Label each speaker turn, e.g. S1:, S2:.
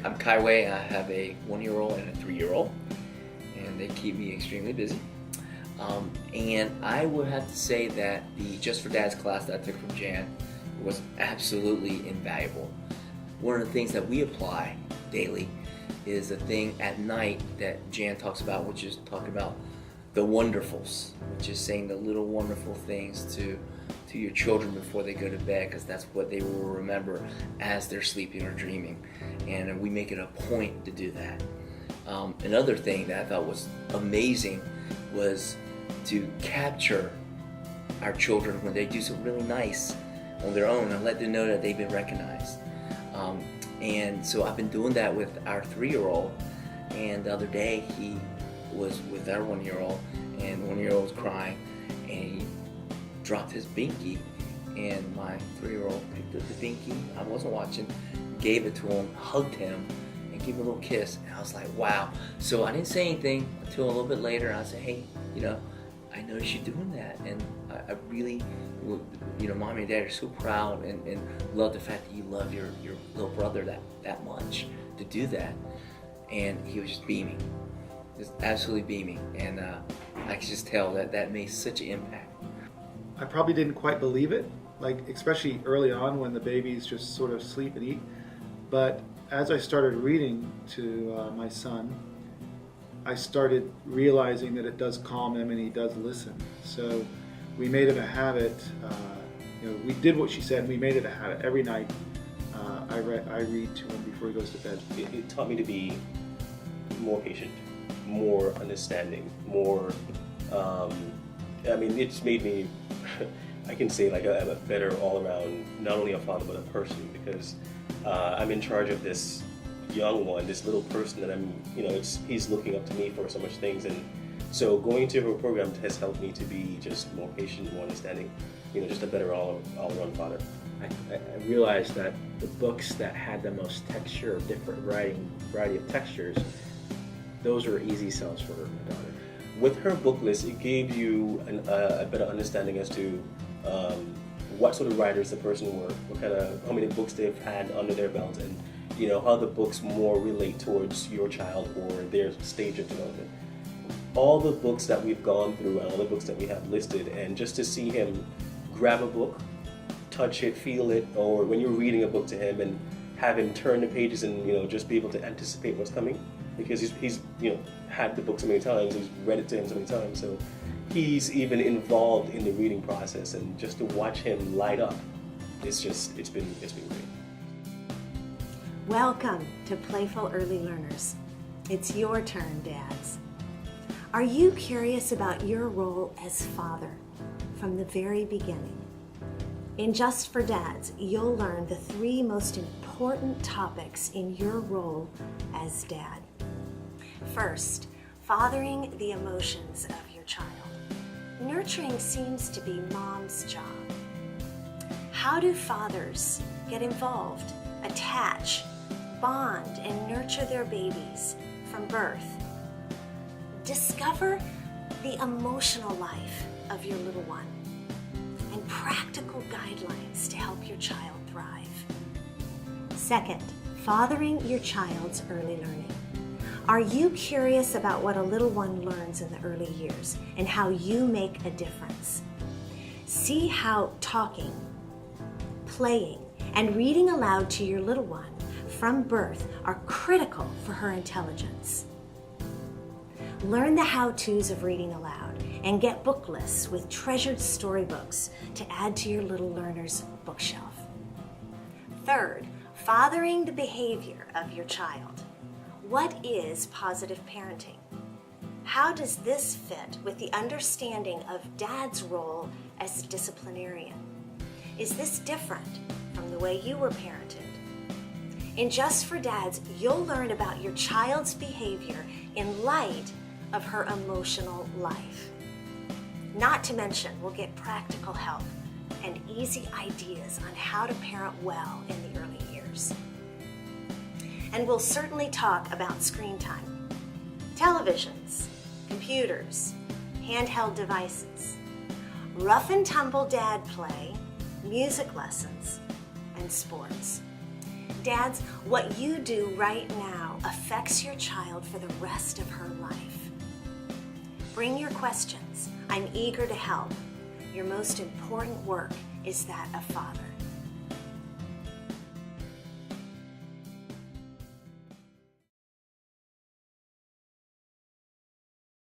S1: I'm Kai Wei. I have a 1-year-old and a 3-year-old, and they keep me extremely busy. And I would have to say that the Just for Dads class that I took from Jan was absolutely invaluable. One of the things that we apply daily is a thing at night that Jan talks about, which is talking about the wonderfuls, which is saying the little wonderful things to your children before they go to bed, because that's what they will remember as they're sleeping or dreaming. And we make it a point to do that. Another thing that I thought was amazing was to capture our children when they do something really nice on their own and let them know that they've been recognized. And so I've been doing that with our 3-year-old, and the other day he was with our 1-year-old, and the 1-year-old was crying, and he dropped his binky, and my 3-year-old picked up the binky, I wasn't watching, gave it to him, hugged him, and gave him a little kiss, and I was like, wow. So I didn't say anything until a little bit later. I said, hey, I noticed you doing that, and I really, Mommy and Dad are so proud and love the fact that you love your little brother that much to do that. And he was just beaming, just absolutely beaming, and I could just tell that made such an impact.
S2: I probably didn't quite believe it, especially early on when the babies just sort of sleep and eat. But as I started reading to my son, I started realizing that it does calm him and he does listen. So we made it a habit. We did what she said, and we made it a habit. Every night I read to him before he goes to bed.
S3: It taught me to be more patient, more understanding, more, it's made me, I can say I'm a better all-around, not only a father, but a person, because I'm in charge of this young one, this little person that he's looking up to me for so much things. And so going to her program has helped me to be just more patient, more understanding, just a better all-around father.
S4: I realized that the books that had the most texture, different variety of textures, those were easy sells for my daughter.
S3: With her book list, it gave you a better understanding as to what sort of writers the person were, how many books they've had under their belt, and how the books more relate towards your child or their stage of development. All the books that we've gone through and all the books that we have listed, and just to see him grab a book, touch it, feel it, or when you're reading a book to him and have him turn the pages and just be able to anticipate what's coming, because he's had the book so many times, he's read it to him so many times, so he's even involved in the reading process, and just to watch him light up, it's been great.
S5: Welcome to Playful Early Learners. It's your turn, dads. Are you curious about your role as father from the very beginning? In Just for Dads, you'll learn the 3 most important topics in your role as dad. First, fathering the emotions of your child. Nurturing seems to be mom's job. How do fathers get involved, attach, bond, and nurture their babies from birth? Discover the emotional life of your little one and practical guidelines to help your child thrive. Second, fathering your child's early learning. Are you curious about what a little one learns in the early years and how you make a difference? See how talking, playing, and reading aloud to your little one from birth are critical for her intelligence. Learn the how-tos of reading aloud and get book lists with treasured storybooks to add to your little learner's bookshelf. Third, fathering the behavior of your child. What is positive parenting? How does this fit with the understanding of dad's role as disciplinarian? Is this different from the way you were parented? In Just for Dads, you'll learn about your child's behavior in light of her emotional life. Not to mention, we'll get practical help and easy ideas on how to parent well in the early years. And we'll certainly talk about screen time, televisions, computers, handheld devices, rough and tumble dad play, music lessons, and sports. Dads, what you do right now affects your child for the rest of her life. Bring your questions. I'm eager to help. Your most important work is that of father.